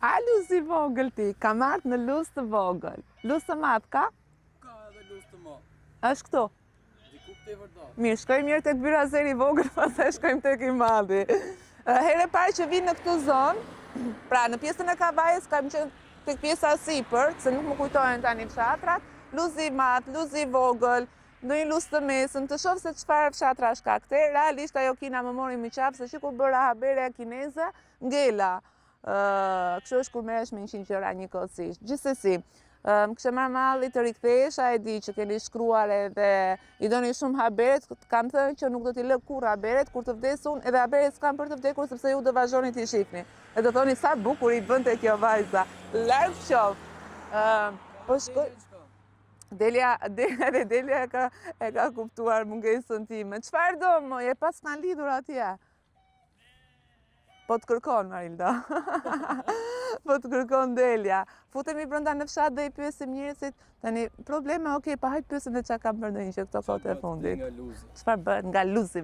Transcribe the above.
A luzë i vogël ti, ka marrë në luzë të vogël. Luzë të madh ka? Ka edhe luzë të madh. Është këtu? Diku tepër dal. Mirë, shkojmë mirë tek byrazeri i vogël, pastaj shkojmë tek i madhi. Herë e parë që vi në këtë zonë, pra në pjesën e Kavajës kam qenë tek pjesa sipër, se nuk më kujtohen tani fshatrat, luzë i madh, luzë i vogël, ndonjë luzë të mesëm, të shoh se çfarë fshatrash ka këte. Realisht ajo kina më mori më qafë, se kur bëra haberja kineze, ngela. Kështu është kur merresh me 100 gjëra njëkohësisht. Gjithsesi, më kishte marrë malli të rikthehesha, e di që keni shkruar edhe i doni shumë haberet, kam thënë që nuk do t'i lë kurrë haberet, kur të vdes unë, edhe haberet s'kam për të vdekur sepse ju do vazhdoni t'i shihni. E do thoni sa bukur i bënte kjo vajza. Larg qof. Po shkoj. Delia e ka kuptuar mungesën time. Çfarë do më, je pas kanë lidhur atje? Po të kërkon, Marilda. Po të kërkon Delia. Futemi brenda në fshat dhe i pyesim njerëzit, tani probleme, okay, pa hajt pyesim dhe çka kam bërë ndonjë që këto kohët e fundit. Çfarë bën nga luzi?